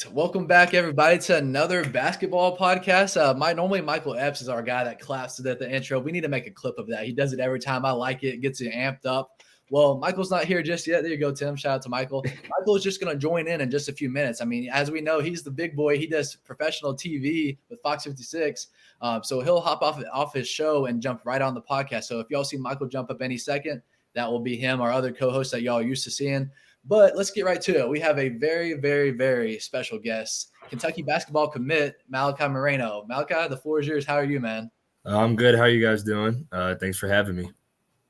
right. Welcome back, everybody, to another basketball podcast. Normally Michael Epps is our guy that claps at the intro. We need to make a clip of that. He does it every time. I like it. Gets it amped up. Well, Michael's not here just yet. There you go, Tim. Shout out to Michael. Michael is just going to join in just a few minutes. I mean, as we know, he's the big boy. He does professional TV with Fox 56. So he'll hop off his show and jump right on the podcast. So if y'all see Michael jump up any second, that will be him, our other co-host that y'all are used to seeing. But let's get right to it. We have a very, very, very special guest, Kentucky basketball commit, Malachi Moreno. Malachi, the floor is yours. How are you, man? I'm good. How are you guys doing? Thanks for having me.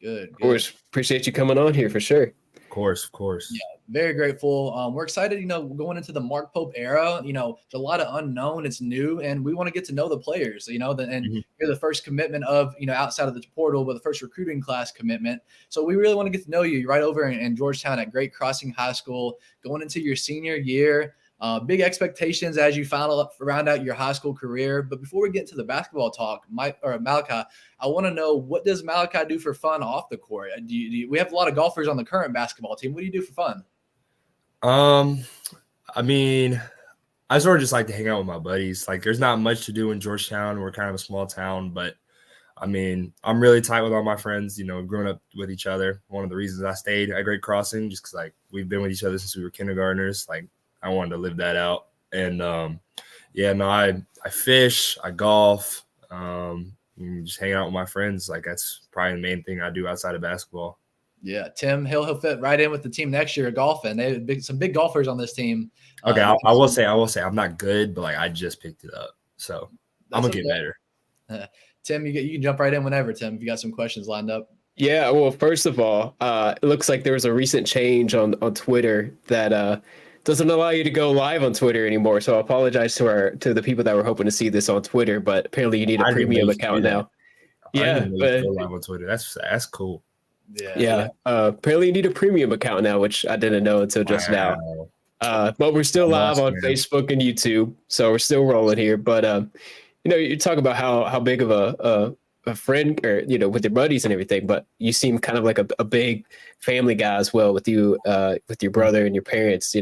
Good. Of course. Appreciate you coming on here for sure. Of course. Yeah, very grateful. We're excited, going into the Mark Pope era. There's a lot of unknown. It's new, and we want to get to know the players, and you're the first commitment of, outside of the portal, but the first recruiting class commitment. So we really want to get to know you. You're right over in Georgetown at Great Crossing High School, going into your senior year. Big expectations as you round out your high school career. But before we get into the basketball talk, Malachi, I want to know, what does Malachi do for fun off the court? We have a lot of golfers on the current basketball team. What do you do for fun? I mean, I sort of just like to hang out with my buddies. Like, there's not much to do in Georgetown. We're kind of a small town, but I mean, I'm really tight with all my friends, growing up with each other. One of the reasons I stayed at Great Crossing, just because, like, we've been with each other since we were kindergartners. Like, I wanted to live that out. And, I fish, I golf, just hang out with my friends. Like, that's probably the main thing I do outside of basketball. Yeah, Tim, he'll fit right in with the team next year golfing. They have some big golfers on this team. Okay, I will say I'm not good, but, like, I just picked it up. So I'm going to get better. Tim, you can jump right in whenever, Tim, if you got some questions lined up. Yeah, well, first of all, it looks like there was a recent change on Twitter that doesn't allow you to go live on Twitter anymore. So I apologize to the people that were hoping to see this on Twitter, but apparently you need a premium account now. Yeah, but go live on Twitter. That's cool. Yeah. Apparently you need a premium account now, which I didn't know until just now. But we're still live on Facebook and YouTube, so we're still rolling here. But you talk about how big of a friend, or with your buddies and everything, but you seem kind of like a big family guy as well with you, with your brother and your parents.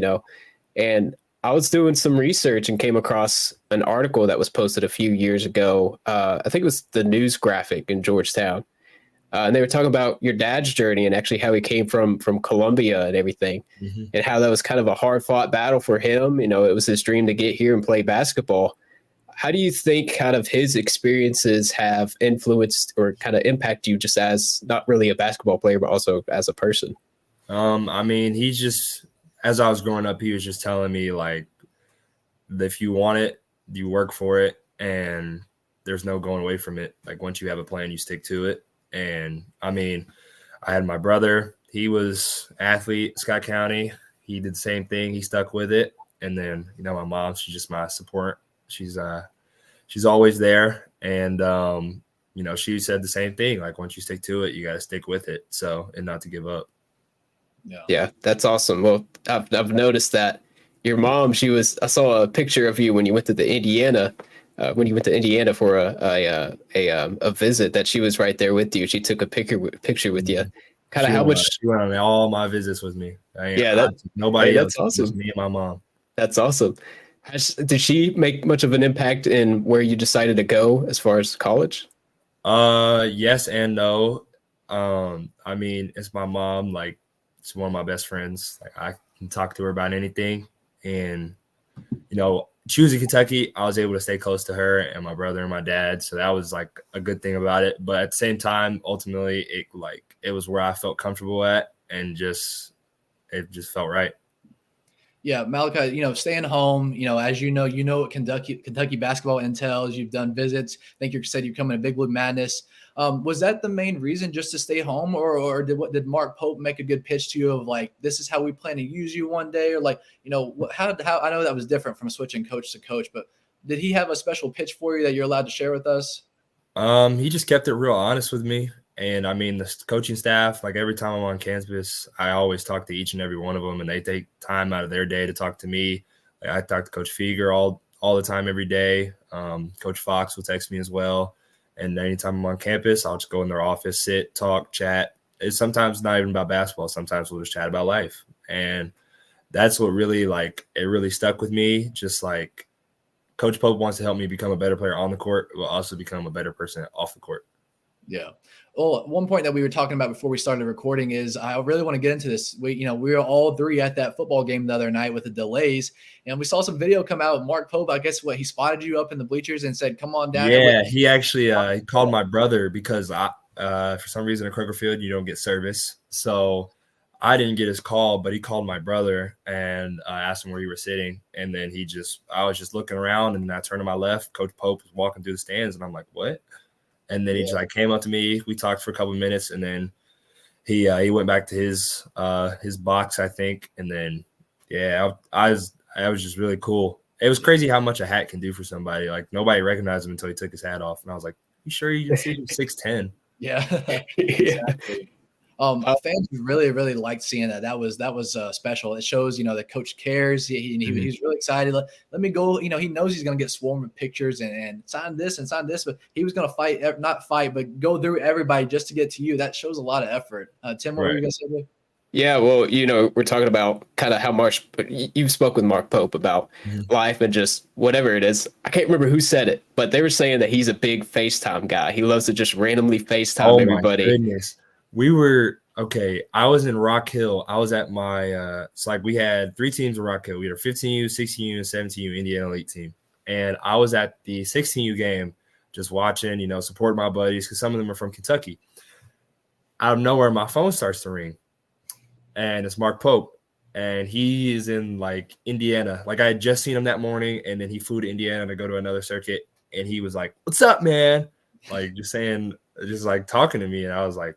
And I was doing some research and came across an article that was posted a few years ago. I think it was the News Graphic in Georgetown. And they were talking about your dad's journey and actually how he came from Columbia and everything, and how that was kind of a hard fought battle for him. It was his dream to get here and play basketball. How do you think kind of his experiences have influenced or kind of impact you, just as not really a basketball player, but also as a person? I mean, he just, as I was growing up, he was just telling me, like, if you want it, you work for it, and there's no going away from it. Like, once you have a plan, you stick to it. And I mean, I had my brother, he was athlete, Scott County. He did the same thing. He stuck with it. And then, my mom, she's just my support. She's always there. And, she said the same thing. Like, once you stick to it, you got to stick with it. So, and not to give up. Yeah, that's awesome. Well, I've noticed that your mom, I saw a picture of you when you went to Indiana for a visit, that she was right there with you. She took a picture with you. Kind of how much she went on all my visits with me. Nobody else. That's awesome. Just me and my mom. That's awesome. Did she make much of an impact in where you decided to go as far as college? Yes and no. I mean, it's my mom. Like, it's one of my best friends. Like, I can talk to her about anything. And, choosing Kentucky, I was able to stay close to her and my brother and my dad. So that was, like, a good thing about it. But at the same time, ultimately, it was where I felt comfortable at, and it just felt right. Yeah, Malachi, staying home, as you know what Kentucky basketball entails. You've done visits. I think you said you're coming to Big Blue Madness. Was that the main reason, just to stay home, or did Mark Pope make a good pitch to you of, like, this is how we plan to use you one day, or, like, how I know that was different from switching coach to coach, but did he have a special pitch for you that you're allowed to share with us? He just kept it real honest with me. And I mean, the coaching staff, like, every time I'm on campus, I always talk to each and every one of them, and they take time out of their day to talk to me. Like, I talk to Coach Feger all the time, every day. Coach Fox will text me as well. And anytime I'm on campus, I'll just go in their office, sit, talk, chat. It's sometimes not even about basketball. Sometimes we'll just chat about life. And that's what really it really stuck with me. Just like Coach Pope wants to help me become a better player on the court, but also become a better person off the court. Yeah. Well, one point that we were talking about before we started recording is I really want to get into this. We were all three at that football game the other night with the delays, and we saw some video come out. Mark Pope, I guess he spotted you up in the bleachers and said, "Come on down." Yeah, he actually he called my brother because for some reason at Kroger Field you don't get service, so I didn't get his call, but he called my brother and asked him where you were sitting, and then I was just looking around, and I turned to my left. Coach Pope was walking through the stands, and I'm like, "What?" And then he just came up to me. We talked for a couple of minutes, and then he went back to his box, I think. And then I was just really cool. It was crazy how much a hat can do for somebody. Like nobody recognized him until he took his hat off, and I was like, "You sure you can see him 6'10"?" Yeah, exactly. Fans really, really liked seeing that. That was special. It shows, that coach cares. He's really excited. Let me go. He knows he's going to get swarmed with pictures and sign this, but he was going to not fight, but go through everybody just to get to you. That shows a lot of effort. Tim, what were you going to say there? Yeah, well, we're talking about kind of how much you spoke with Mark Pope about life and just whatever it is. I can't remember who said it, but they were saying that he's a big FaceTime guy. He loves to just randomly FaceTime everybody. Oh my goodness. I was in Rock Hill. I was at my we had 3 teams in Rock Hill. We had a 15U, 16U, and 17U Indiana Elite team. And I was at the 16U game just watching, supporting my buddies because some of them are from Kentucky. Out of nowhere, my phone starts to ring. And it's Mark Pope. And he is in Indiana. I had just seen him that morning, and then he flew to Indiana to go to another circuit. And he was like, "What's up, man?" Just talking to me. And I was like,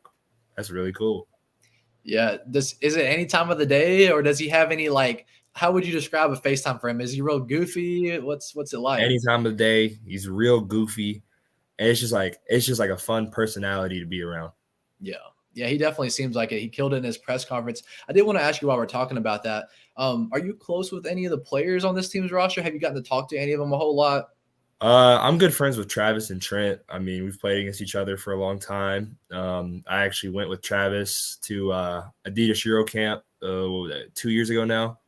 that's really cool. Yeah. Is it any time of the day, or does he have any how would you describe a FaceTime for him? Is he real goofy? What's it like? Any time of the day, he's real goofy. And it's just like a fun personality to be around. Yeah. Yeah, he definitely seems like it. He killed it in his press conference. I did want to ask you while we're talking about that. Are you close with any of the players on this team's roster? Have you gotten to talk to any of them a whole lot? I'm good friends with Travis and Trent. I mean, we've played against each other for a long time. I actually went with Travis to Adidas Euro Camp 2 years ago now,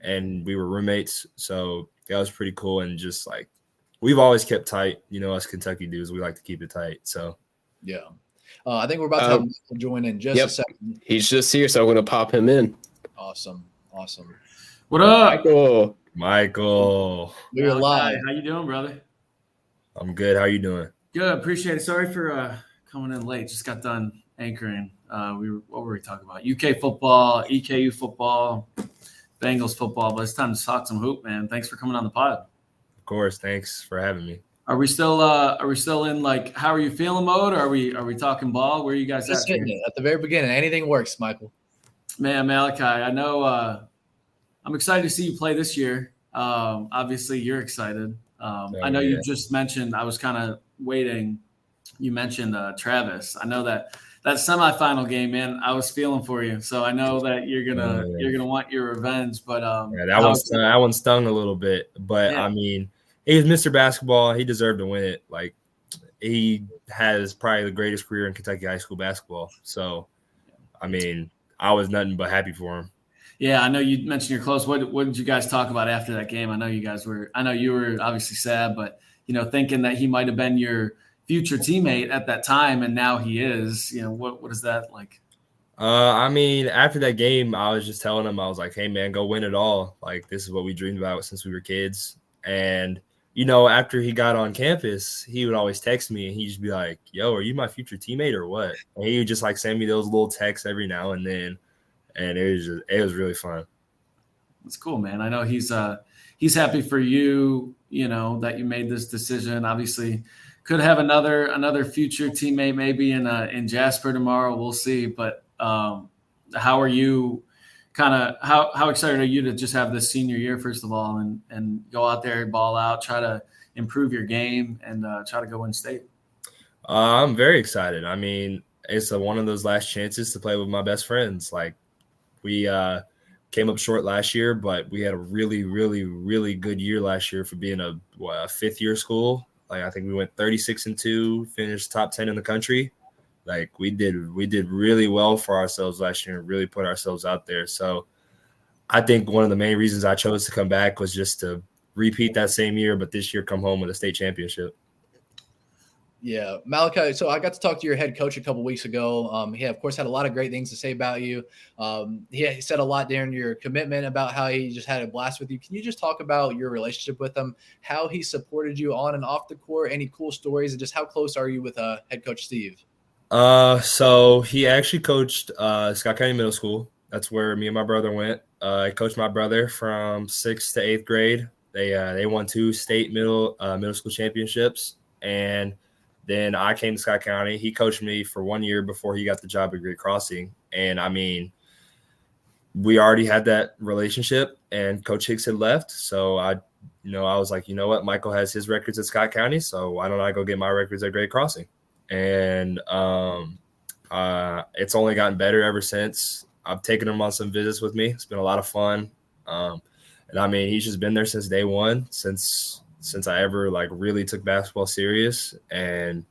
and we were roommates. So that was pretty cool. And just we've always kept tight. Us Kentucky dudes, we like to keep it tight. So yeah. I think we're about to have Michael join in just a second. He's just here, so I'm going to pop him in. Awesome. What up, Michael? We're live. How you doing, brother? I'm good. How you doing? Good. Appreciate it. Sorry for coming in late. Just got done anchoring. What were we talking about? UK football, EKU football, Bengals football. But it's time to talk some hoop, man. Thanks for coming on the pod. Of course. Thanks for having me. Are we still in how are you feeling mode? Or are we talking ball? Where are you guys just hitting it at the very beginning? Anything works, Michael. Man, Malachi, I know I'm excited to see you play this year. Obviously, you're excited. I know you just mentioned. I was kind of waiting. You mentioned Travis. I know that semifinal game, man. I was feeling for you, so I know that you're gonna want your revenge. But that one stung a little bit. But I mean, he's Mr. Basketball. He deserved to win it. He has probably the greatest career in Kentucky high school basketball. So, I mean, I was nothing but happy for him. Yeah, I know you mentioned you're close. What did you guys talk about after that game? I know you were obviously sad, but thinking that he might have been your future teammate at that time, and now he is. What is that like? I mean, after that game, I was just telling him, I was like, "Hey, man, go win it all. This is what we dreamed about since we were kids." And after he got on campus, he would always text me, and he'd just be like, "Yo, are you my future teammate or what?" And he would just send me those little texts every now and then. And it was really fun. That's cool, man. I know he's happy for you, that you made this decision. Obviously, could have another future teammate maybe in Jasper tomorrow. We'll see. But how are you? How excited are you to just have this senior year first of all, and go out there, ball out, try to improve your game, and try to go win state? I'm very excited. I mean, it's one of those last chances to play with my best friends. We came up short last year, but we had a really, really, really good year last year for being a fifth-year school. I think we went 36-2, finished top 10 in the country. We did really well for ourselves last year and really put ourselves out there. So I think one of the main reasons I chose to come back was just to repeat that same year, but this year come home with a state championship. Yeah, Malachi. So I got to talk to your head coach a couple weeks ago. He, of course, had a lot of great things to say about you. He said a lot during your commitment about how he just had a blast with you. Can you just talk about your relationship with him, how he supported you on and off the court, any cool stories, and just how close are you with head coach Steve? So he actually coached Scott County Middle School. That's where me and my brother went. I coached my brother from 6th to 8th grade. They won 2 state middle school championships, and then I came to Scott County. He coached me for 1 year before he got the job at Great Crossing. And I mean, we already had that relationship, and Coach Hicks had left. So I was like, you know what? Michael has his records at Scott County, so why don't I go get my records at Great Crossing? And it's only gotten better ever since. I've taken him on some visits with me. It's been a lot of fun. And I mean, he's just been there since day one, since I ever like really took basketball serious. And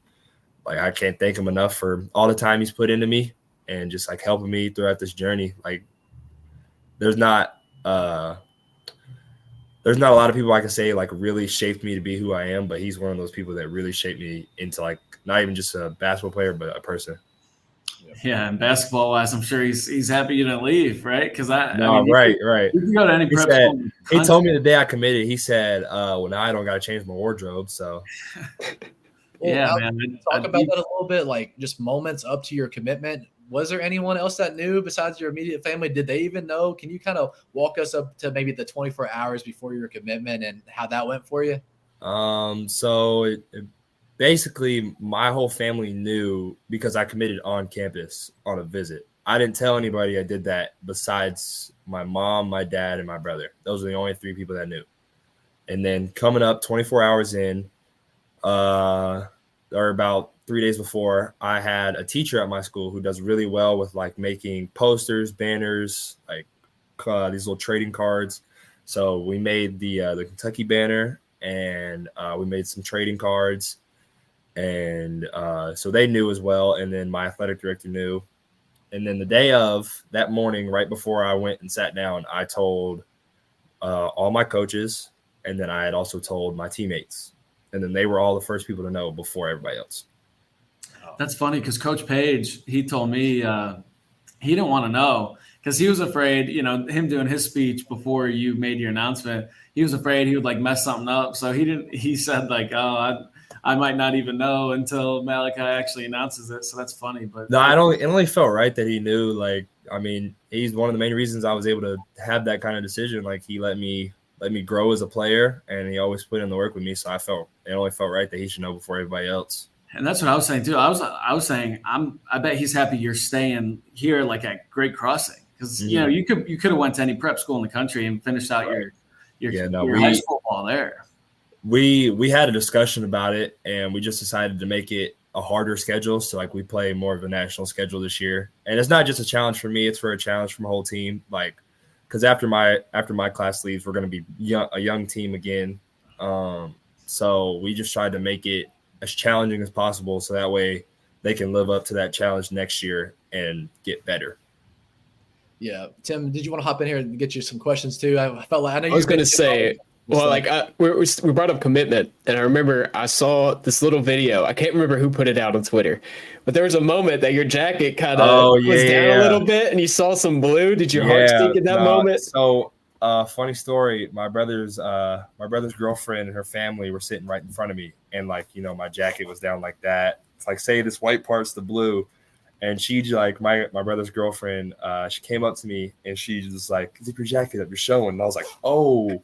like, I can't thank him enough for all the time he's put into me and just like helping me throughout this journey. Like, there's not a lot of people I can say like really shaped me to be who I am, but he's one of those people that really shaped me into like not even just a basketball player, but a person. Yeah, and basketball-wise, I'm sure he's happy you didn't leave, right? Because right. You can go to any prep school. He told me the day I committed. He said, "Well, now I don't got to change my wardrobe." So, yeah, man. Talk about that a little bit, like just moments up to your commitment. Was there anyone else that knew besides your immediate family? Did they even know? Can you kind of walk us up to maybe the 24 hours before your commitment and how that went for you? So basically, my whole family knew because I committed on campus on a visit. I didn't tell anybody I did that besides my mom, my dad, and my brother. Those are the only 3 people that knew. And then coming up 24 hours in, or about 3 days before, I had a teacher at my school who does really well with like making posters, banners, like these little trading cards. So we made the Kentucky banner, and we made some trading cards. And so they knew as well. And then my athletic director knew. And then the day of that morning, right before I went and sat down, I told all my coaches. And then I had also told my teammates. And then they were all the first people to know before everybody else. That's funny because Coach Page, he told me he didn't want to know because he was afraid, him doing his speech before you made your announcement, he was afraid he would like mess something up. So he said like, oh, I might not even know until Malachi actually announces it. So that's funny. But no, it only felt right that he knew. Like, I mean, he's one of the main reasons I was able to have that kind of decision. Like, he let me grow as a player, and he always put in the work with me. So it only felt right that he should know before everybody else. And that's what I was saying too. I was saying I bet he's happy you're staying here like at Great Crossing because you could have went to any prep school in the country and finished out your high school ball there. We had a discussion about it, and we just decided to make it a harder schedule. So like we play more of a national schedule this year, and it's not just a challenge for me; it's for a challenge for my whole team. Like, because after my class leaves, we're going to be a young team again. So we just tried to make it as challenging as possible, so that way they can live up to that challenge next year and get better. Yeah, Tim, did you want to hop in here and get you some questions too? I felt like I know. I was going to say. Well, we brought up commitment, and I remember I saw this little video. I can't remember who put it out on Twitter, but there was a moment that your jacket kind of was down a little bit, and you saw some blue. Did your heart sink in that moment? So, funny story. My brother's girlfriend and her family were sitting right in front of me, and like my jacket was down like that. It's like, say this white part's the blue, and she like my brother's girlfriend. She came up to me and she was like, "Zip your jacket up, you're showing." And I was like, "Oh."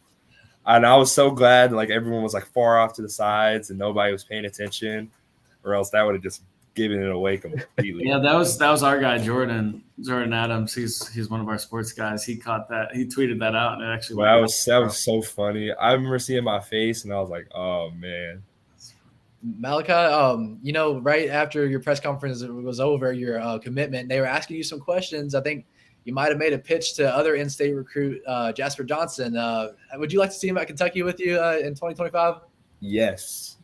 And I was so glad, like everyone was like far off to the sides and nobody was paying attention, or else that would have just given it away completely. Yeah, that was our guy Jordan Adams. He's one of our sports guys. He caught that. He tweeted that out, and it actually. Well, that was so funny. I remember seeing my face, and I was like, "Oh man." Malachi, right after your press conference was over, your commitment, they were asking you some questions. I think you might have made a pitch to other in-state recruit Jasper Johnson. Would you like to see him at Kentucky with you in 2025? Yes,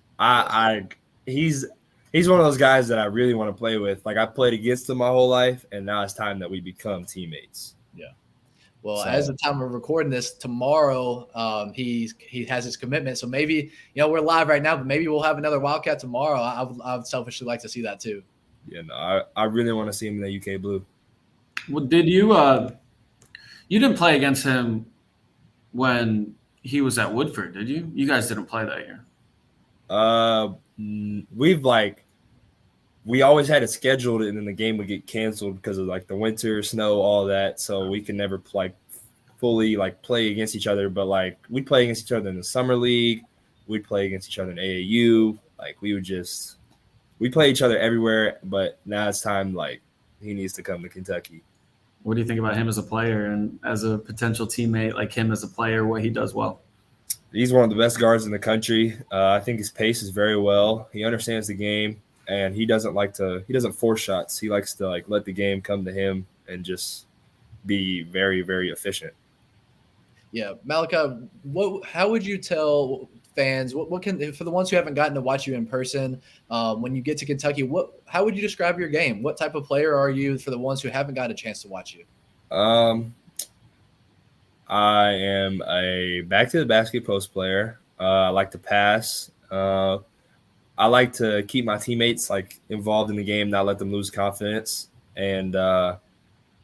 he's one of those guys that I really want to play with. Like, I played against him my whole life, and now it's time that we become teammates. Yeah. Well, So, as the time of recording this, tomorrow he has his commitment. So maybe, we're live right now, but maybe we'll have another Wildcat tomorrow. I would selfishly like to see that too. yeah, no, I really want to see him in the UK blue. Well, did you you didn't play against him when he was at Woodford, did you? You guys didn't play that year. We always had it scheduled, and then the game would get canceled because of the winter, snow, all that. So we could never fully play against each other. But we'd play against each other in the summer league. We'd play against each other in AAU. We play each other everywhere. But now it's time. He needs to come to Kentucky. What do you think about him as a player and as a potential teammate, like him as a player, what he does well? He's one of the best guards in the country. I think his pace is very well. He understands the game. And he doesn't force shots. He likes to let the game come to him and just be very, very efficient. Yeah, Malachi, how would you tell fans what can, for the ones who haven't gotten to watch you in person, when you get to Kentucky, how would you describe your game? What type of player are you for the ones who haven't got a chance to watch you? I am a back to the basket post player. I like to pass. I like to keep my teammates involved in the game, not let them lose confidence. And I'm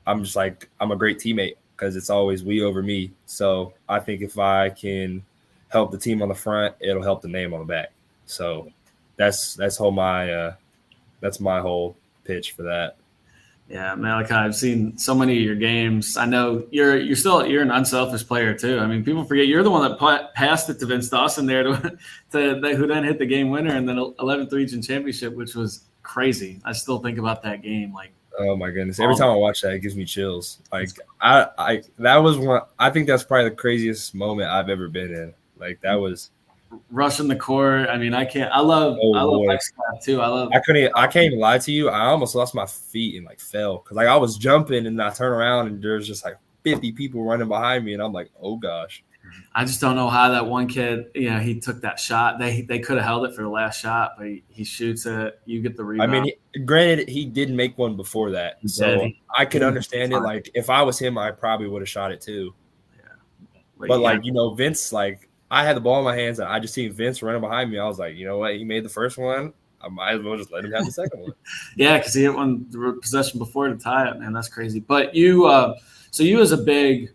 a great teammate because it's always we over me. So I think if I can help the team on the front, it'll help the name on the back. So that's my whole pitch for that. Yeah, Malachi, I've seen so many of your games. I know you're an unselfish player too. I mean, people forget you're the one that passed it to Vince Dawson there who then hit the game winner and then 11th region championship, which was crazy. I still think about that game. Oh my goodness! Every time I watch that, it gives me chills. That was one. I think that's probably the craziest moment I've ever been in. That was rushing the court. I mean, I love Mike's stuff too. I can't even lie to you. I almost lost my feet and fell because I was jumping and I turn around and there's just 50 people running behind me and I'm like, oh gosh. I just don't know how that one kid, he took that shot. They could have held it for the last shot, but he shoots it. You get the rebound. I mean, granted, he did make one before that, so I could understand it. If I was him, I probably would have shot it too. Yeah, but Vince, I had the ball in my hands and I just seen Vince running behind me. I was like, you know what? He made the first one. I might as well just let him have the second one. Yeah, because he hit one possession before to tie it, man. That's crazy. But you, so you as a big,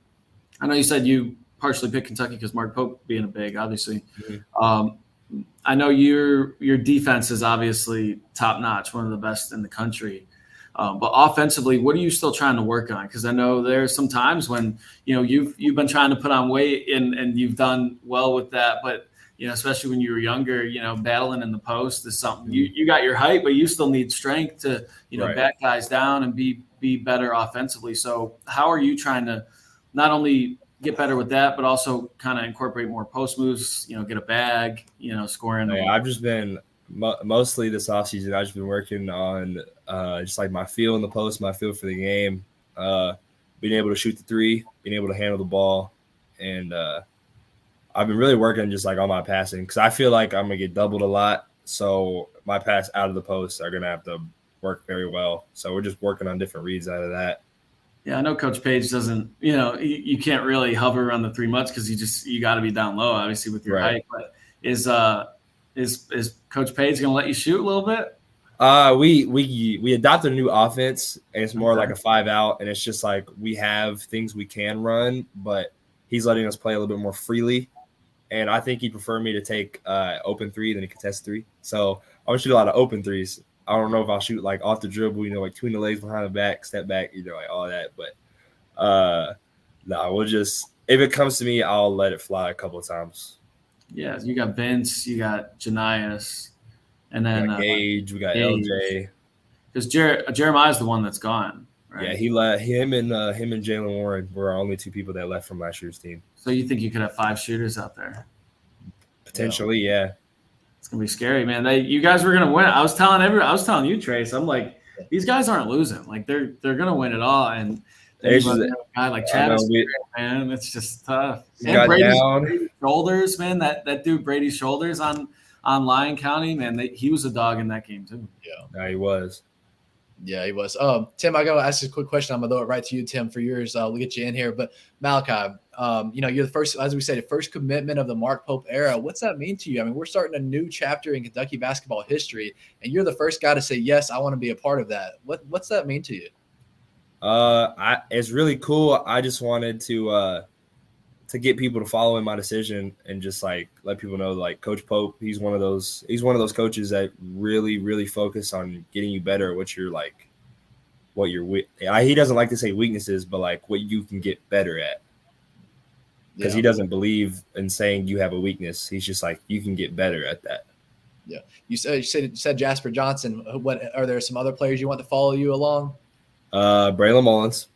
I know you said you partially picked Kentucky because Mark Pope being a big, obviously. Mm-hmm. I know your defense is obviously top notch, one of the best in the country. But offensively, what are you still trying to work on? Because I know there's some times when you've been trying to put on weight and you've done well with that. But especially when you were younger, battling in the post is something. You got your height, but you still need strength to right. back guys down and be better offensively. So how are you trying to not only get better with that, but also kind of incorporate more post moves? Get a bag, scoring. Yeah, I've just been mostly this offseason. I've just been working on just my feel in the post, my feel for the game, being able to shoot the three, being able to handle the ball, and I've been really working just on my passing because I feel like I'm gonna get doubled a lot. So my pass out of the post are gonna have to work very well. So we're just working on different reads out of that. Yeah, I know Coach Page doesn't. You can't really hover around the three much because you got to be down low, obviously with your height. But is Coach Page going to let you shoot a little bit? We adopted a new offense, and it's more like a 5-out, and it's just we have things we can run, but he's letting us play a little bit more freely. And I think he'd prefer me to take open three than a contest three. So I want to shoot a lot of open threes. I don't know if I'll shoot off the dribble, between the legs, behind the back, step back, all that. But no, we'll just, if it comes to me, I'll let it fly a couple of times. Yeah, you got Vince, you got Janias, and then we got Gage, we got Gage. LJ. Because Jeremiah's the one that's gone, right? Yeah, he left. Him and Jalen Warren were our only two people that left from last year's team. So you think you could have 5 shooters out there? Potentially, yeah. It's gonna be scary, man. You guys were gonna win. I was telling you, Trace. I'm like, these guys aren't losing. They're gonna win it all. And a guy like Chad, man, it's just tough. And Brady's shoulders, man. That dude Brady's shoulders on Lyon County, man. He was a dog in that game too. Yeah, he was. Yeah, he was. Tim, I gotta ask you a quick question. I'm gonna throw it right to you, Tim, for yours. We'll get you in here. But Malachi, you're the first, as we say, the first commitment of the Mark Pope era. What's that mean to you? I mean, we're starting a new chapter in Kentucky basketball history, and you're the first guy to say, yes, I want to be a part of that. What's that mean to you? It's really cool. I just wanted to get people to follow in my decision and just like let people know, like Coach Pope, he's one of those coaches that really, really focus on getting you better at what you're like, he doesn't like to say weaknesses, but like what you can get better at. Because he doesn't believe in saying you have a weakness. He's just like, you can get better at that. Yeah. You said Jasper Johnson. What are there some other players you want to follow you along? Braylon Mullins.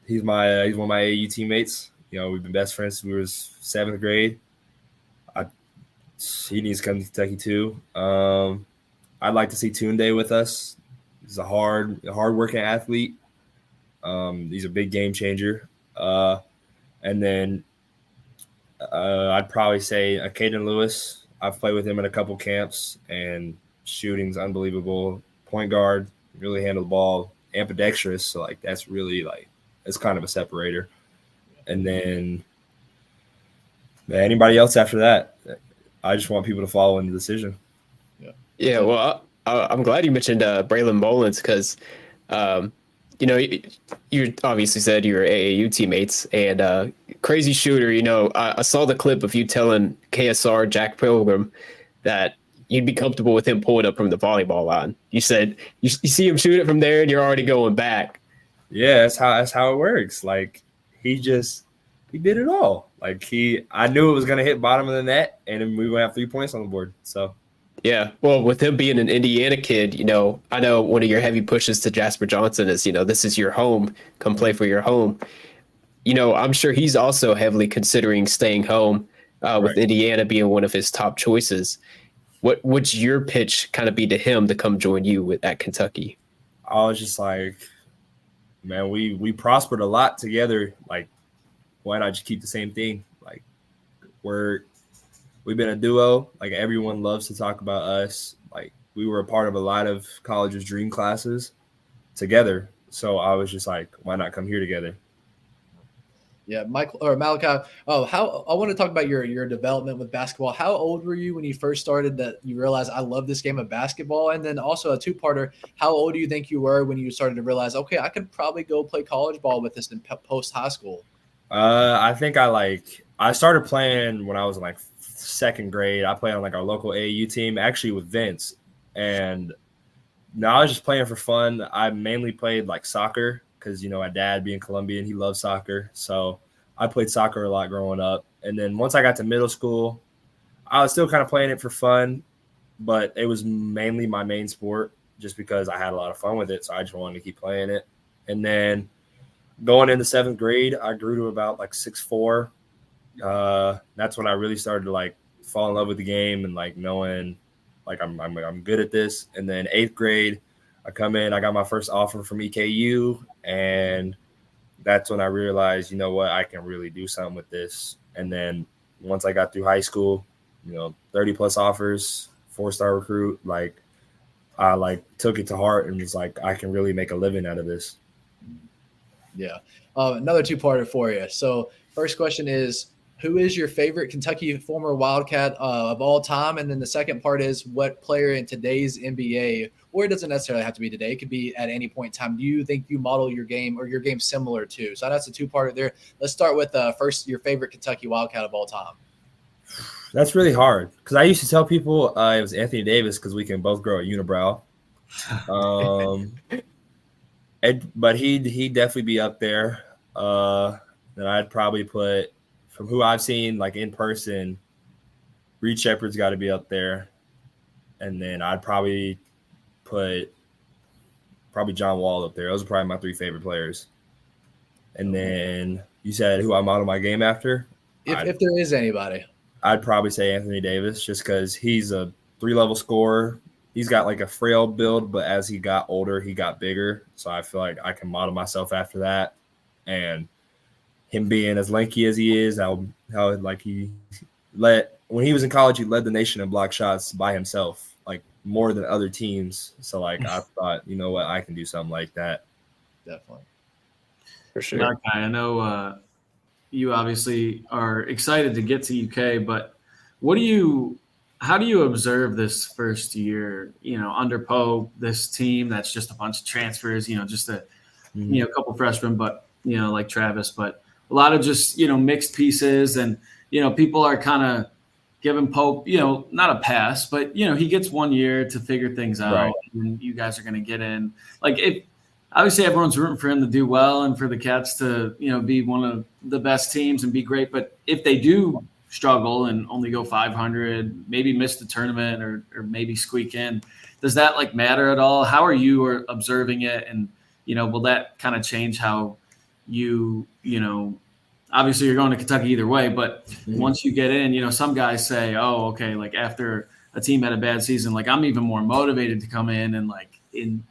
He's one of my AAU teammates. We've been best friends since we were 7th grade. He needs to come to Kentucky too. I'd like to see Tunde with us. He's a hard-working athlete. He's a big game changer. And then I'd probably say Caden Lewis. I've played with him in a couple camps, and shooting's unbelievable. Point guard, really handle the ball, ambidextrous. So like that's really like it's kind of a separator. And then anybody else after that, I just want people to follow in the decision. Yeah. Well, I'm glad you mentioned Braylon Mullins because, you obviously said you were AAU teammates and crazy shooter. I saw the clip of you telling KSR Jack Pilgrim that you'd be comfortable with him pulling up from the volleyball line. You said you see him shoot it from there and you're already going back. Yeah, that's how it works. Like he did it all. Like I knew it was going to hit bottom of the net and then we were going to have 3 points on the board. So yeah, well, with him being an Indiana kid, I know one of your heavy pushes to Jasper Johnson is, this is your home, come play for your home. I'm sure he's also heavily considering staying home with Indiana being one of his top choices. What would your pitch kind of be to him to come join you at Kentucky? I was just like, man, we prospered a lot together. Like, why not just keep the same thing? Like, we've been a duo. Like, everyone loves to talk about us. Like, we were a part of a lot of college's dream classes together. So I was just like, why not come here together? Yeah, Malachi. I want to talk about your development with basketball. How old were you when you first started that you realized I love this game of basketball? And then also a two-parter, how old do you think you were when you started to realize, okay, I could probably go play college ball with this in post high school? I think I started playing when I was in like 2nd grade. I played on like our local AAU team, actually with Vince. And now I was just playing for fun. I mainly played like soccer because, my dad being Colombian, he loves soccer. So I played soccer a lot growing up. And then once I got to middle school, I was still kind of playing it for fun, but it was mainly my main sport just because I had a lot of fun with it. So I just wanted to keep playing it. And then going into 7th grade, I grew to about like 6'4". That's when I really started to like fall in love with the game and like knowing like I'm good at this. And then 8th grade, I come in, I got my first offer from EKU, and that's when I realized, I can really do something with this. And then once I got through high school, 30 plus offers, 4-star recruit, like I like took it to heart and was like, I can really make a living out of this. Yeah. Another two-parter for you. So first question is, who is your favorite Kentucky former Wildcat of all time? And then the second part is, what player in today's NBA, or it doesn't necessarily have to be today, it could be at any point in time, do you think you model your game or your game similar to? So that's a two-parter there. Let's start with first, your favorite Kentucky Wildcat of all time. That's really hard because I used to tell people it was Anthony Davis because we can both grow a unibrow. But he'd definitely be up there. Then I'd probably put, from who I've seen like in person, Reed Shepherd's got to be up there. And then I'd probably put John Wall up there. Those are probably my 3 favorite players. And then you said who I model my game after? If there is anybody. I'd probably say Anthony Davis just because he's a 3-level scorer. He's got like a frail build, but as he got older, he got bigger. So I feel like I can model myself after that. And him being as lanky as he is, how like when he was in college, he led the nation in block shots by himself. Like more than other teams. So like I thought, you know what, I can do something like that. Definitely. For sure. Malachi, I know you obviously are excited to get to UK, but how do you observe this first year, under Pope, this team that's just a bunch of transfers, just a couple freshmen, but like Travis, but a lot of just mixed pieces, and people are kind of giving Pope not a pass, but he gets 1 year to figure things out, Right. and you guys are going to get in. Like, if obviously everyone's rooting for him to do well and for the Cats to be one of the best teams and be great, but if they do struggle and only go 500, maybe miss the tournament or maybe squeak in, does that like matter at all? How are you observing it? And, will that kind of change how you obviously you're going to Kentucky either way, but once you get in, some guys say, oh, okay, like after a team had a bad season, like I'm even more motivated to come in and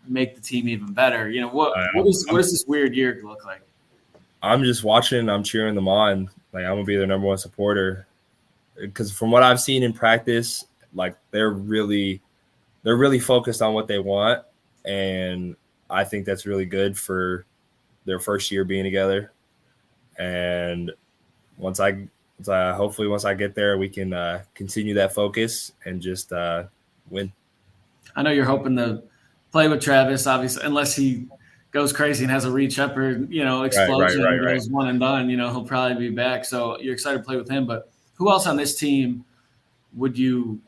make the team even better. What does this weird year look like? I'm just watching, I'm cheering them on. Like I'm gonna be their number one supporter. Because from what I've seen in practice, like they're really focused on what they want, and I think that's really good for their first year being together. And once I get there, we can continue that focus and just win. I know you're hoping to play with Travis, obviously, unless he goes crazy and has a reach up or explosion, goes one and done. He'll probably be back. So you're excited to play with him, but who else on this team would you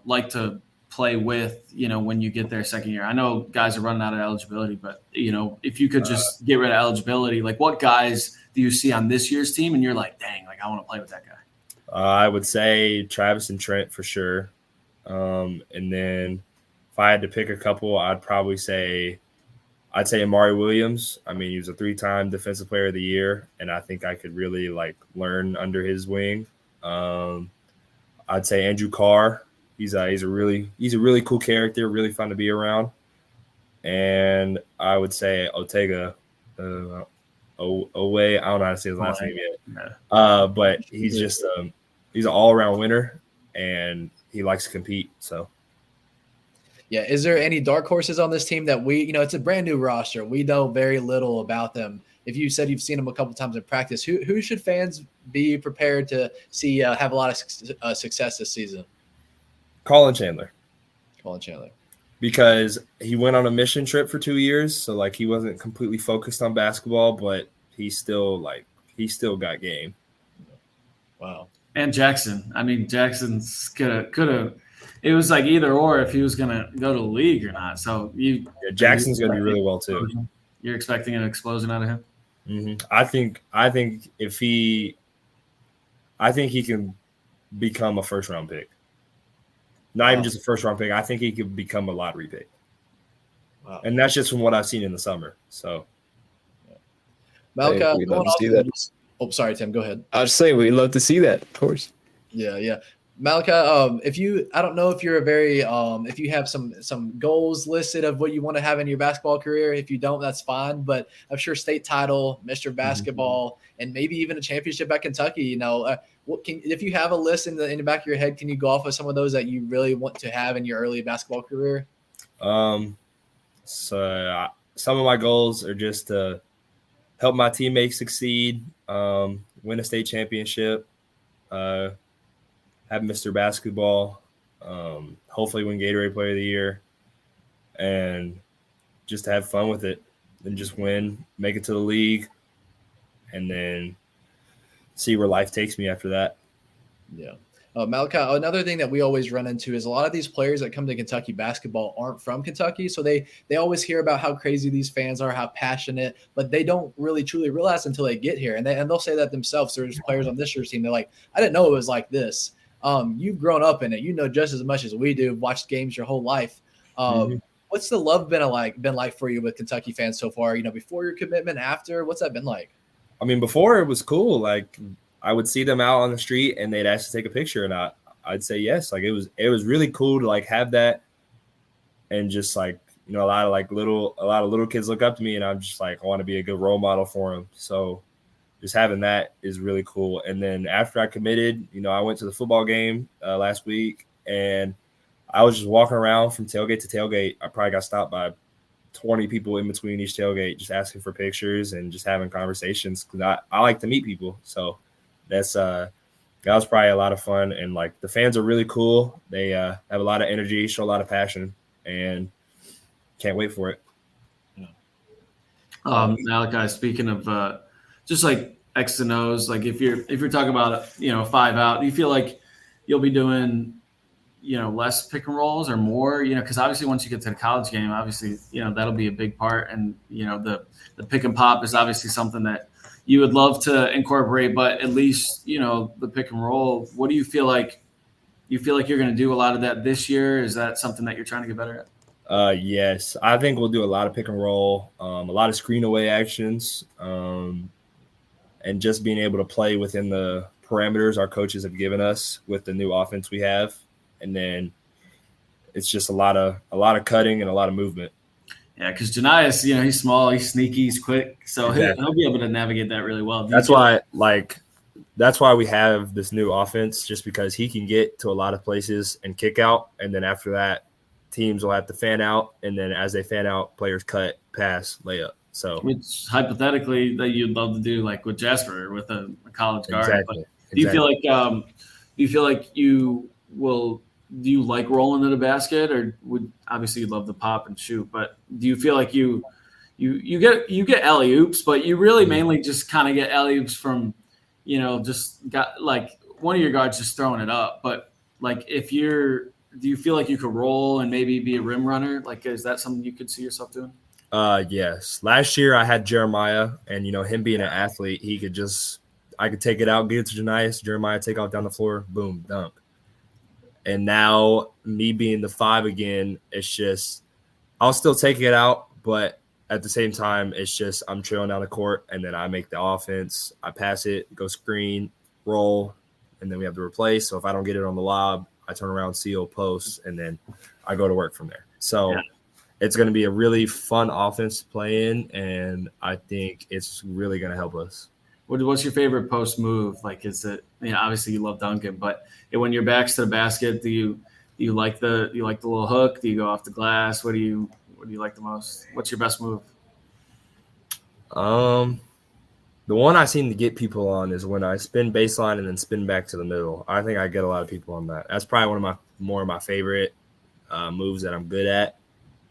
like to play with, when you get there second year? I know guys are running out of eligibility, but, if you could just get rid of eligibility, like what guys do you see on this year's team and you're like, dang, like I want to play with that guy? I would say Travis and Trent for sure. And then if I had to pick a couple, I'd say Amari Williams. I mean, he was a 3-time Defensive Player of the Year, and I think I could really learn under his wing. I'd say Andrew Carr. He's a really cool character, really fun to be around. And I would say Otega. Owe, I don't know how to say his last name yet. But he's just he's an all-around winner, and he likes to compete. So. Yeah. Is there any dark horses on this team that it's a brand new roster. We know very little about them. If you said you've seen them a couple times in practice, who should fans be prepared to see have a lot of success this season? Colin Chandler. Because he went on a mission trip for 2 years. So he wasn't completely focused on basketball, but he still got game. Wow. And Jackson. I mean, Jackson's could have. It was either or if he was going to go to the league or not. So Jackson's going to be really well too. You're expecting an explosion out of him? Mm-hmm. I think he can become a first-round pick. Not even just a first-round pick. I think he could become a lottery pick. Wow. And that's just from what I've seen in the summer. So, Malachi, we'd love to see that. Oh, sorry, Tim. Go ahead. I was saying we'd love to see that, of course. Yeah. Malachi, I don't know if you're if you have some goals listed of what you want to have in your basketball career. If you don't, that's fine. But I'm sure state title, Mr. Basketball, and maybe even a championship at Kentucky. If you have a list in the back of your head, can you go off of some of those that you really want to have in your early basketball career? So some of my goals are just to help my teammates succeed, win a state championship, have Mr. Basketball, hopefully win Gatorade Player of the Year, and just have fun with it and just win, make it to the league, and then see where life takes me after that. Yeah. Malachi, another thing that we always run into is a lot of these players that come to Kentucky basketball aren't from Kentucky. So they always hear about how crazy these fans are, how passionate, but they don't really truly realize until they get here. And they'll say that themselves. There's players on this year's team. They're like, I didn't know it was like this. You've grown up in it. You know just as much as we do. Watched games your whole life. What's the love been like for you with Kentucky fans so far? Before your commitment, after, what's that been like? I mean, before it was cool. I would see them out on the street and they'd ask to take a picture, and I'd say yes. It was really cool to have that, and just a lot of little kids look up to me, and I'm just I want to be a good role model for them. So just having that is really cool. And then after I committed, I went to the football game last week, and I was just walking around from tailgate to tailgate. I probably got stopped by 20 people in between each tailgate, just asking for pictures and just having conversations because I like to meet people. So that was probably a lot of fun. And like the fans are really cool. They have a lot of energy, show a lot of passion, and can't wait for it. Malachi, speaking of just like X and O's, like if you're talking about 5 out, do you feel like you'll be doing less pick and rolls or more? Because obviously once you get to the college game, obviously that'll be a big part, and the pick and pop is obviously something that you would love to incorporate, but at least the pick and roll. What do you feel like? You feel like you're going to do a lot of that this year? Is that something that you're trying to get better at? Yes, I think we'll do a lot of pick and roll, a lot of screen away actions, and just being able to play within the parameters our coaches have given us with the new offense we have. And then it's just a lot of cutting and a lot of movement. Yeah, because Janias, he's small, he's sneaky, he's quick, so he'll be able to navigate that really well. That's why we have this new offense, just because he can get to a lot of places and kick out, and then after that, teams will have to fan out, and then as they fan out, players cut, pass, layup. So, which hypothetically that you'd love to do, like with Jasper or with a college guard. Exactly. But do you feel like you will? Do you like rolling to the basket, or obviously you'd love to pop and shoot? But do you feel like you get alley oops, but you really mainly just kind of get alley oops from just got like one of your guards just throwing it up? But like do you feel like you could roll and maybe be a rim runner? Like, is that something you could see yourself doing? Yes. Last year I had Jeremiah, and him being an athlete, I could take it out, get it to Janias, Jeremiah take off down the floor, boom, dunk. And now me being the 5 again, it's just I'll still take it out, but at the same time, it's just I'm trailing down the court, and then I make the offense. I pass it, go screen, roll, and then we have to replace. So if I don't get it on the lob, I turn around, seal, post, and then I go to work from there. So It's going to be a really fun offense to play in, and I think it's really going to help us. What's your favorite post move? Like, is it obviously you love dunking, but when your back's to the basket, do you like the little hook? Do you go off the glass? What do you like the most? What's your best move? The one I seem to get people on is when I spin baseline and then spin back to the middle. I think I get a lot of people on that. That's probably one of my favorite moves that I'm good at.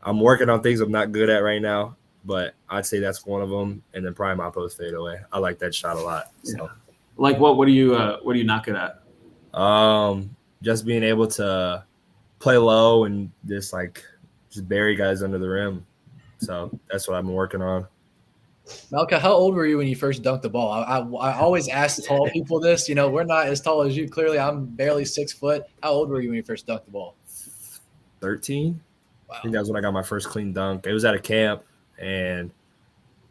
I'm working on things I'm not good at right now, but I'd say that's one of them. And then probably my post fadeaway. I like that shot a lot. So. Yeah. Like what are you not good at? Just being able to play low and just bury guys under the rim. So that's what I've been working on. Malachi, how old were you when you first dunked the ball? I always ask tall people this. We're not as tall as you. Clearly, I'm barely 6 foot. How old were you when you first dunked the ball? 13. Wow. I think that was when I got my first clean dunk. It was at a camp, and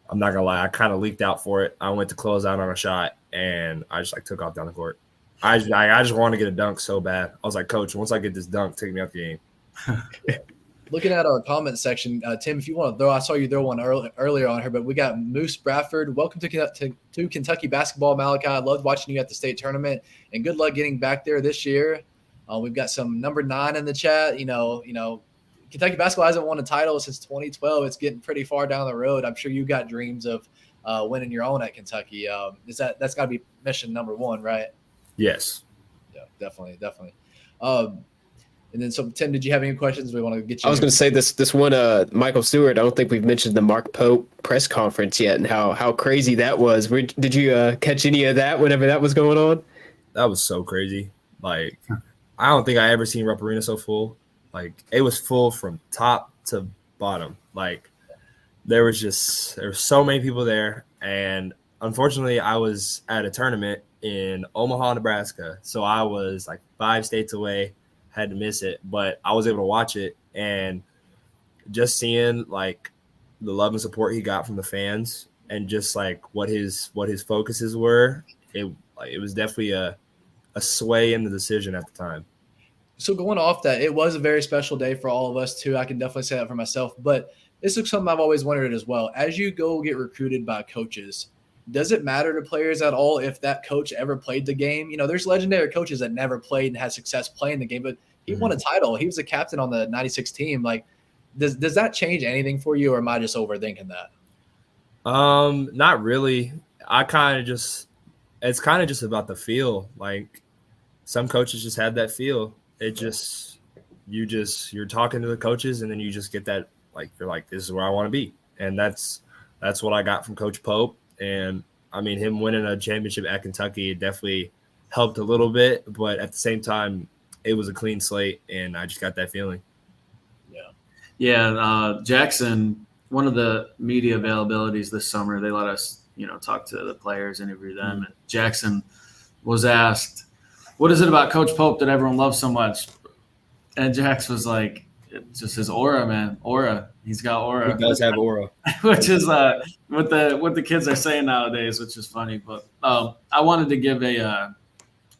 I'm not gonna lie, I kind of leaked out for it. I went to close out on a shot, and I just took off down the court. I just wanted to get a dunk so bad. I was like, Coach, once I get this dunk, take me out the game. Looking at our comment section, Tim, if you want to throw, I saw you throw one earlier on her, but we got Moose Bradford. Welcome to Kentucky basketball, Malachi. I loved watching you at the state tournament, and good luck getting back there this year. We've got some number 9 in the chat. Kentucky basketball hasn't won a title since 2012. It's getting pretty far down the road. I'm sure you got dreams of winning your own at Kentucky. That's got to be mission number 1, right? Yes. Yeah, definitely. And then, so Tim, did you have any questions? We want to get you. I was going to say this one, Michael Stewart. I don't think we've mentioned the Mark Pope press conference yet, and how crazy that was. Did you catch any of that whenever that was going on? That was so crazy. I don't think I ever seen Rupp Arena so full. It was full from top to bottom. There were so many people there, and unfortunately, I was at a tournament in Omaha, Nebraska, so I was 5 states away. Had to miss it, but I was able to watch it, and just seeing the love and support he got from the fans, and just what his focuses were, it was definitely a sway in the decision at the time. So going off that, it was a very special day for all of us too. I can definitely say that for myself, but this is something I've always wondered as well. As you go get recruited by coaches, does it matter to players at all if that coach ever played the game? There's legendary coaches that never played and had success playing the game, but He won a title. He was a captain on the 96 team. Like, does that change anything for you, or am I just overthinking that? Not really. It's kind of just about the feel. Like, some coaches just have that feel. You're talking to the coaches, and then you just get that, like, you're like, this is where I want to be. And that's what I got from Coach Pope. And I mean, him winning a championship at Kentucky, it definitely helped a little bit, but at the same time, it was a clean slate, and I just got that feeling. Yeah. Jackson, one of the media availabilities this summer, they let us, talk to the players, interview them. And Jackson was asked, what is it about Coach Pope that everyone loves so much? And Jax was like, it's just his aura, man. Aura. He's got aura. He does have aura. Which is what the kids are saying nowadays, which is funny. But I wanted to give a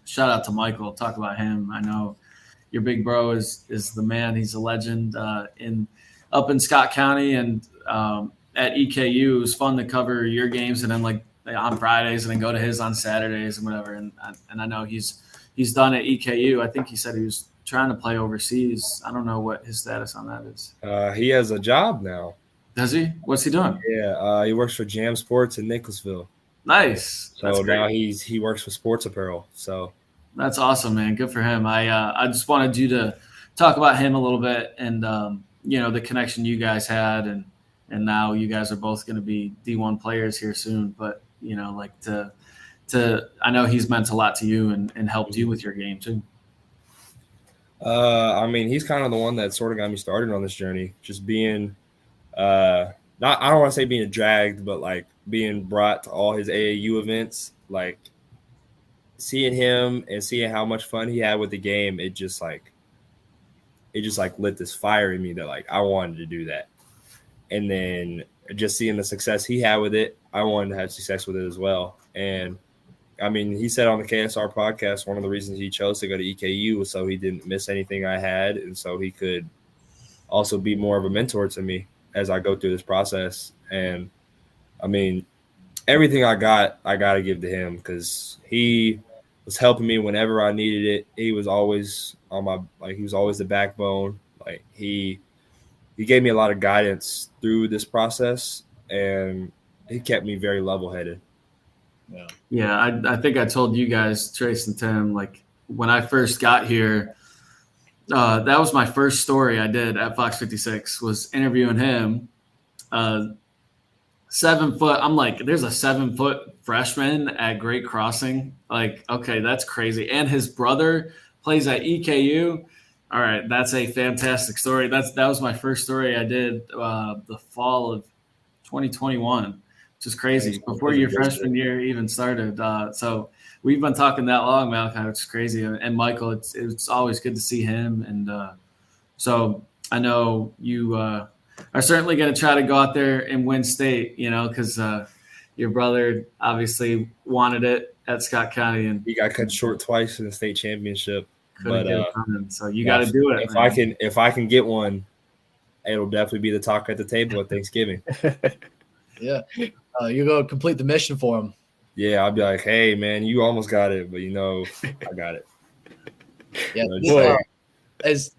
shout out to Michael, talk about him. I know your big bro is the man. He's a legend up in Scott County and at EKU. It was fun to cover your games and then like on Fridays and then go to his on Saturdays and whatever. And I know he's done at EKU. I think he said he was trying to play overseas. I don't know what his status on that is. He has a job now. Does he? What's he doing? Yeah, he works for Jam Sports in Nicholasville. Nice. So now he works for Sports Apparel. So that's awesome, man. Good for him. I just wanted you to talk about him a little bit and the connection you guys had and now you guys are both going to be D1 players here soon. But I know he's meant a lot to you and helped you with your game too. I mean, he's kind of the one that sort of got me started on this journey. Just being, I don't want to say being dragged, but like being brought to all his AAU events, like seeing him and seeing how much fun he had with the game. It just lit this fire in me that like I wanted to do that. And then just seeing the success he had with it, I wanted to have success with it as well. And I mean, he said on the KSR podcast, one of the reasons he chose to go to EKU was so he didn't miss anything I had. And so he could also be more of a mentor to me as I go through this process. And I mean, everything I got to give to him because he was helping me whenever I needed it. He was always he was always the backbone. Like he gave me a lot of guidance through this process and he kept me very level-headed. Yeah, I think I told you guys, Trace and Tim, like when I first got here, that was my first story I did at Fox 56 was interviewing him. 7 foot. I'm like, there's a 7 foot freshman at Great Crossing. Like, okay, that's crazy. And his brother plays at EKU. All right, that's a fantastic story. That was my first story I did the fall of 2021. Which is crazy before your freshman year even started. So we've been talking that long, Malachi, which is crazy. And Michael, it's always good to see him. And so I know you are certainly going to try to go out there and win state, because your brother obviously wanted it at Scott County. And he got cut short twice in the state championship. So you got to do it. If I can get one, it'll definitely be the talk at the table at Thanksgiving. Yeah. You go complete the mission for him. Yeah, I'll be like, hey, man, you almost got it, but I got it. Yeah.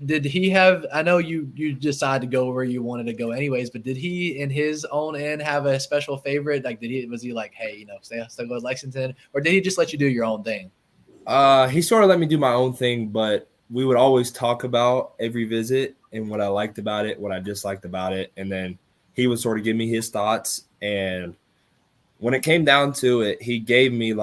Did he have – I know you decided to go where you wanted to go anyways, but did he in his own end have a special favorite? Like, was he like, hey, stay go to Lexington? Or did he just let you do your own thing? He sort of let me do my own thing, but we would always talk about every visit and what I liked about it, what I disliked about it, and then he would sort of give me his thoughts. And when it came down to it, he gave me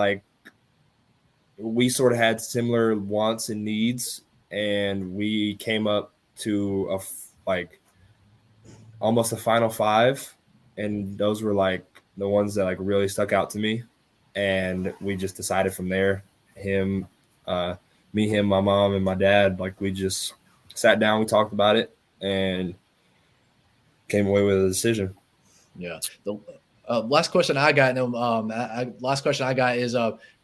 we sort of had similar wants and needs, and we came up to almost a Final Five, and those were the ones that really stuck out to me, and we just decided from there. Him, my mom, and my dad, we just sat down, we talked about it, and came away with a decision. Yeah. The last question I got, is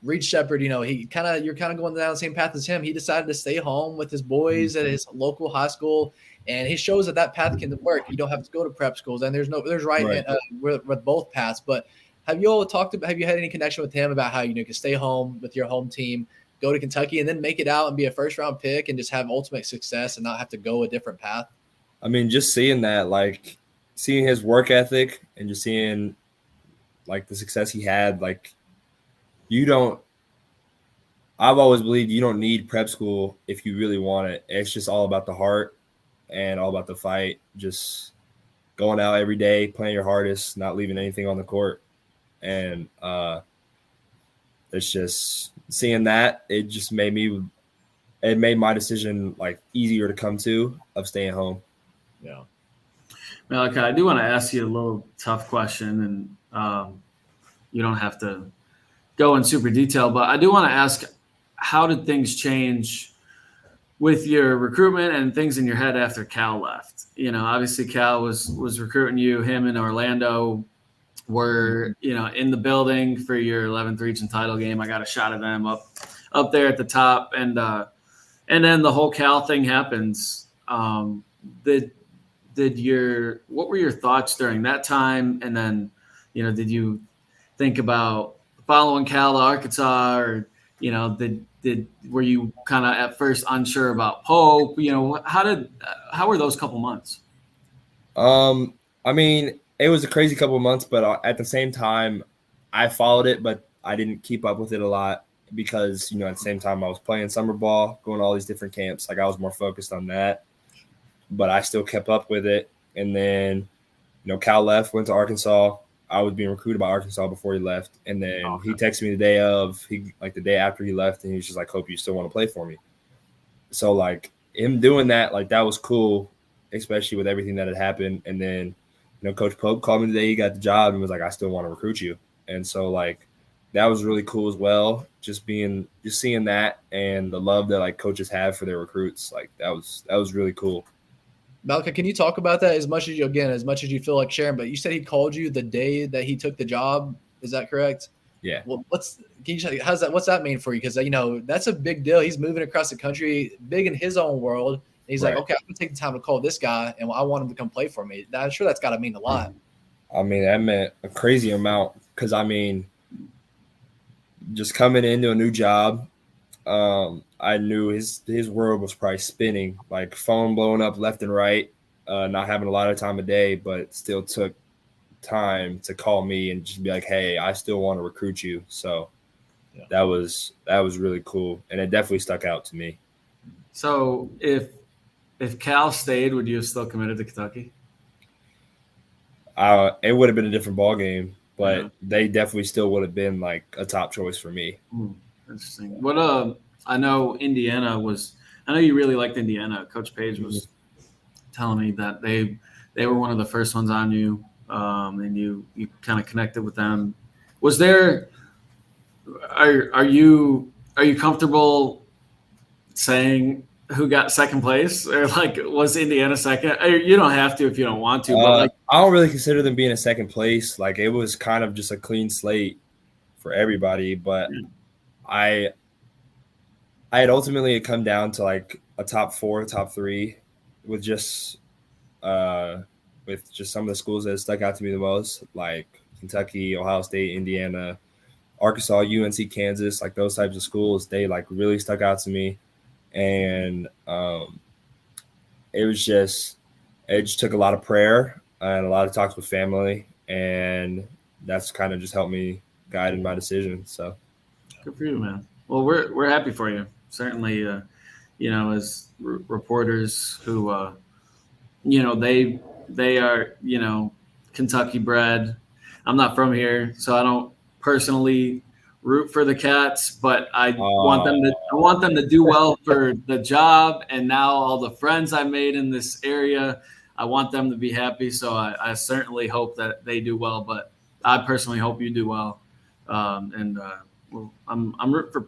Reed Shepherd. You're kind of going down the same path as him. He decided to stay home with his boys at his local high school, and he shows that path can work. You don't have to go to prep schools, and there's right. With both paths. But have you had any connection with him about how you can stay home with your home team go to Kentucky and then make it out and be a first-round pick and just have ultimate success and not have to go a different path? I mean, just seeing that, like seeing his work ethic and just seeing like the success he had, like I've always believed you don't need prep school if you really want it. It's just all about the heart and all about the fight. Just going out every day, playing your hardest, not leaving anything on the court. And it's just seeing that, it just made my decision like easier to come to of staying home. Yeah. Malachi, I do want to ask you a little tough question, and you don't have to go in super detail, but I do want to ask, how did things change with your recruitment and things in your head after Cal left? You know, obviously Cal was recruiting you. Him and Orlando were, you know, in the building for your 11th region title game. I got a shot of them up there at the top, and then the whole Cal thing happens. What were your thoughts during that time? And then, you know, did you think about following Cal to Arkansas, or, you know, were you kind of at first unsure about Pope? You know, how were those couple months? I mean, it was a crazy couple of months, but at the same time, I followed it, but I didn't keep up with it a lot because, you know, at the same time I was playing summer ball, going to all these different camps. Like I was more focused on that, but I still kept up with it. And then, you know, Cal left, went to Arkansas. I was being recruited by Arkansas before he left. And then he texted me the day after he left, and he was just like, hope you still want to play for me. So like him doing that, like that was cool, especially with everything that had happened. And then, you know, Coach Pope called me the day he got the job and was like, I still want to recruit you. And so like that was really cool as well. Just seeing that and the love that like coaches have for their recruits. Like that was really cool. Malachi, can you talk about that as much as you feel like sharing? But you said he called you the day that he took the job. Is that correct? Yeah. Well, what's that mean for you? Because, you know, that's a big deal. He's moving across the country, big in his own world. And he's Right. like, okay, I'm gonna take the time to call this guy, and I want him to come play for me. I'm sure that's got to mean a lot. I mean, that meant a crazy amount because, I mean, just coming into a new job, I knew his world was probably spinning, like phone blowing up left and right, not having a lot of time a day, but still took time to call me and just be like, hey, I still want to recruit you. So yeah, that was really cool, and it definitely stuck out to me. So if Cal stayed, would you have still committed to Kentucky? It would have been a different ball game, but they definitely still would have been like a top choice for me. Interesting. What I know Indiana was. I know you really liked Indiana. Coach Page was telling me that they were one of the first ones on you, and you kind of connected with them. Was there? Are you comfortable saying who got second place, or like was Indiana second? You don't have to if you don't want to, but like I don't really consider them being a second place. Like it was kind of just a clean slate for everybody, but I had ultimately come down to like a top 4, top 3 with just some of the schools that stuck out to me the most, like Kentucky, Ohio State, Indiana, Arkansas, UNC, Kansas, like those types of schools. They like really stuck out to me. And it just took a lot of prayer and a lot of talks with family, and that's kind of just helped me guide in my decision. So good for you, man. Well, we're happy for you. Certainly, you know, as reporters who, you know, they are, you know, Kentucky bred. I'm not from here, so I don't personally root for the Cats, but I want them to do well for the job, and now all the friends I made in this area, I want them to be happy. So I certainly hope that they do well, but I personally hope you do well. Well, I'm rooting for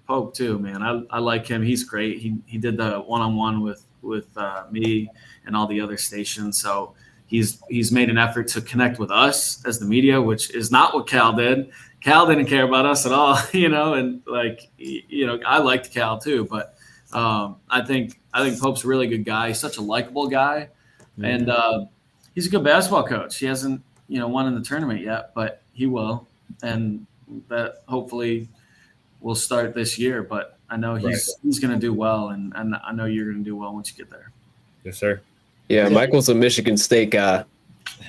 Pope too, man. I like him. He's great. He did the one-on-one with me and all the other stations, so he's made an effort to connect with us as the media, which is not what Cal did. Cal didn't care about us at all, you know, and like, you know, I liked Cal too, but I think Pope's a really good guy. He's such a likable guy, and he's a good basketball coach. He hasn't, you know, won in the tournament yet, but he will, and that hopefully will start this year, but I know he's going to do well, and I know you're going to do well once you get there. Yes, sir. Yeah, Michael's a Michigan State guy.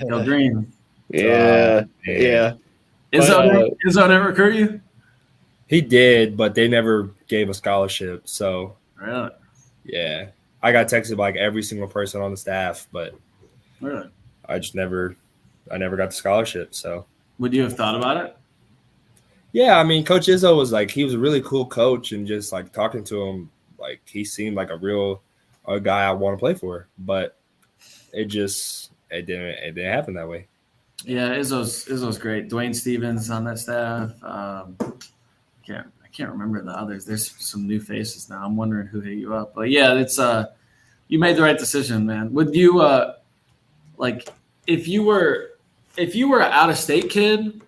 Go Green. Yeah. Izzo never recruit you? He did, but they never gave a scholarship. So really, yeah, I got texted by like every single person on the staff, but really, I never got the scholarship. So would you have thought about it? Yeah, I mean, Coach Izzo was like, he was a really cool coach, and just like talking to him, like he seemed like a guy I want to play for, but it didn't happen that way. Yeah, Izzo's great. Dwayne Stevens on that staff. I can't remember the others. There's some new faces now. I'm wondering who hit you up. But yeah, it's you made the right decision, man. Would you like if you were an out of state kid,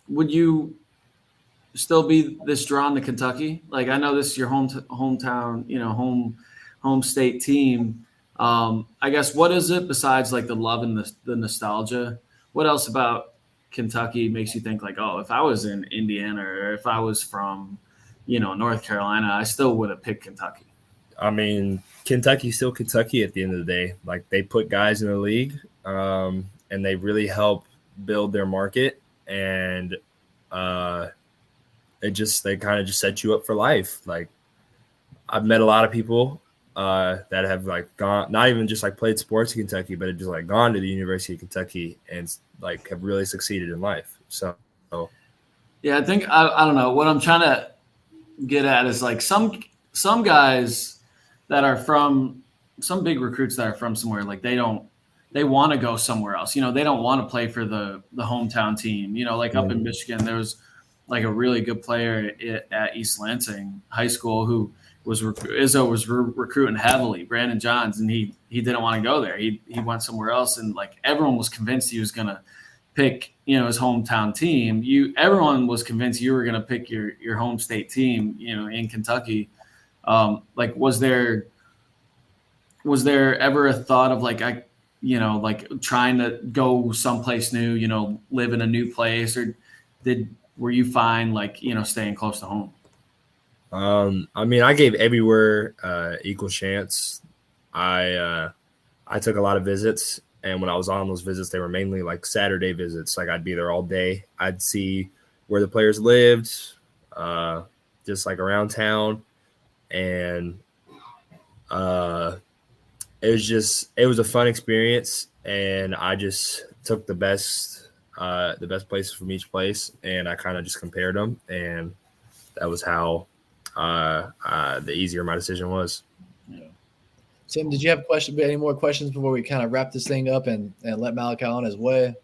would you still be this drawn to Kentucky? Like, I know this is your hometown, home state team. I guess, what is it besides like the love and the nostalgia? What else about Kentucky makes you think like, oh, if I was in Indiana or if I was from, North Carolina, I still would have picked Kentucky? I mean, Kentucky's still Kentucky at the end of the day. Like, they put guys in the league, and they really help build their market, and they kind of just set you up for life. Like, I've met a lot of people that have like gone, not even just like played sports in Kentucky, but have just like gone to the University of Kentucky and like have really succeeded in life. So yeah, I think I don't know what I'm trying to get at is like some guys that are from some big recruits that are from somewhere, like they want to go somewhere else. They don't want to play for the hometown team. Like up in Michigan, there was like a really good player at East Lansing High School who Izzo was recruiting heavily, Brandon Johns, and he didn't want to go there. He went somewhere else, and like everyone was convinced he was going to pick his hometown team. Everyone was convinced you were going to pick your home state team in Kentucky. Like was there ever a thought of like like trying to go someplace new, live in a new place, or were you fine like staying close to home? I mean, I gave everywhere equal chance. I took a lot of visits, and when I was on those visits, they were mainly like Saturday visits. Like, I'd be there all day. I'd see where the players lived, just like around town, and it was a fun experience. And I just took the best places from each place, and I kind of just compared them, and that was how the easier my decision was. Yeah. Tim, did you have any more questions before we kind of wrap this thing up and let Malachi on his way?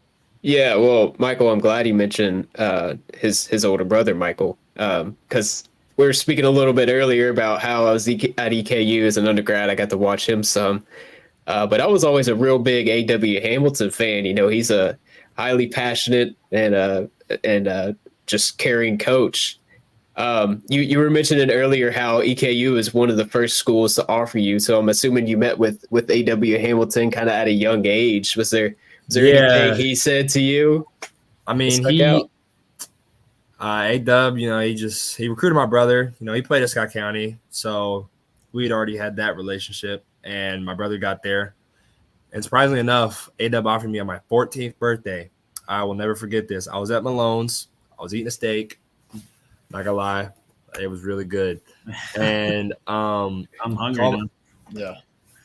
Yeah, well, Michael, I'm glad you mentioned his older brother, Michael, because we were speaking a little bit earlier about how I was at EKU as an undergrad. I got to watch him some, but I was always a real big A.W. Hamilton fan. He's a highly passionate and just caring coach. You were mentioning earlier how EKU is one of the first schools to offer you. So I'm assuming you met with A.W. Hamilton kind of at a young age. Was there anything he said to you? I mean, A-Dub, he recruited my brother. He played at Scott County, so we'd already had that relationship, and my brother got there. And surprisingly enough, A-Dub offered me on my 14th birthday. I will never forget this. I was at Malone's. I was eating a steak. Not gonna lie, it was really good. And I'm hungry now. Yeah.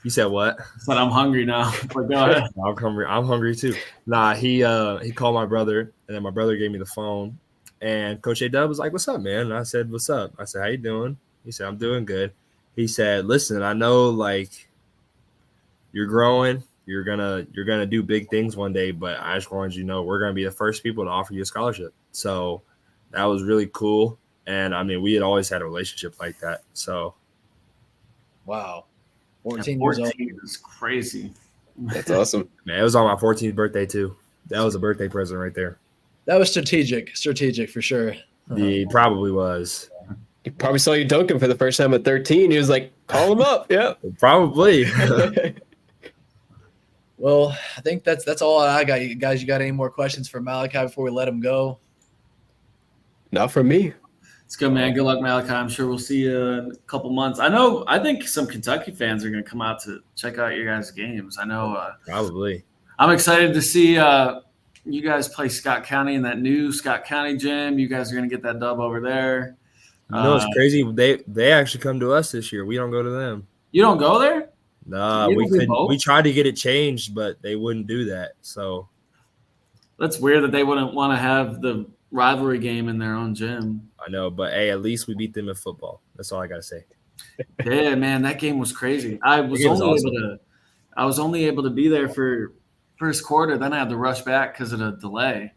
You said what? I said I'm hungry now. But go ahead. I'm hungry too. Nah, he called my brother, and then my brother gave me the phone. And Coach A-Dub was like, "What's up, man?" And I said, "What's up?" I said, "How you doing?" He said, "I'm doing good." He said, "Listen, I know like you're growing. You're gonna do big things one day, but I just wanted you to know we're gonna be the first people to offer you a scholarship." So that was really cool. And I mean, we had always had a relationship like that. So wow. 14 years old is crazy. That's awesome. Man, it was on my 14th birthday too. That was a birthday present right there. That was strategic for sure. He probably was. He probably saw you dunking for the first time at 13. He was like, call him up. Yeah. Probably. Well, I think that's all I got. You guys, you got any more questions for Malachi before we let him go? Not from me. It's good, man. Good luck, Malachi. I'm sure we'll see you in a couple months. I think some Kentucky fans are going to come out to check out your guys' games. I know. Probably. I'm excited to see you guys play Scott County in that new Scott County gym. You guys are going to get that dub over there. You know, it's crazy. They actually come to us this year. We don't go to them. You don't go there? Nah, we tried to get it changed, but they wouldn't do that. So that's weird that they wouldn't want to have the rivalry game in their own gym. I know, but hey, at least we beat them in football. That's all I gotta say. Yeah, man, that game was crazy. I was only able to be there for first quarter. Then I had to rush back because of the delay.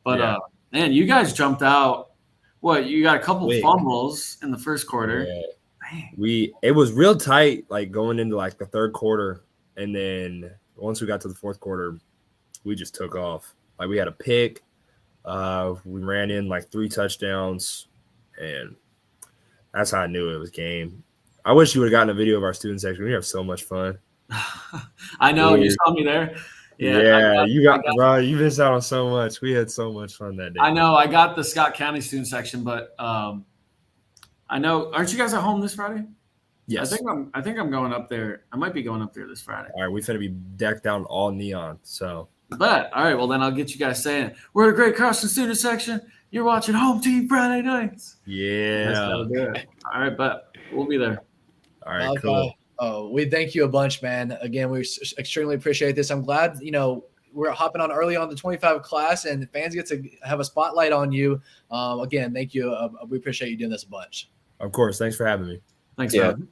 But man, you guys jumped out. What, you got a couple fumbles in the first quarter. Yeah. It was real tight, like going into like the third quarter, and then once we got to the fourth quarter, we just took off. Like we had a pick, we ran in like 3 touchdowns, and that's how I knew it was game. I wish you would have gotten a video of our student section. We have so much fun. I know, you saw me there. Yeah, bro, you missed out on so much. We had so much fun that day. I know. I got the Scott County student section, but I know. Aren't you guys at home this Friday? Yes. I think I'm going up there. I might be going up there this Friday. All right, we finna be decked out all neon. So. But all right, well then I'll get you guys saying we're a great Carson student section. You're watching Home Team Friday nights. Yeah. All right, but we'll be there. All right, cool. Oh, we thank you a bunch, man. Again, we extremely appreciate this. I'm glad, we're hopping on early on the 25 class and fans get to have a spotlight on you. Again, thank you. We appreciate you doing this a bunch. Of course. Thanks for having me. Thanks, man. Man.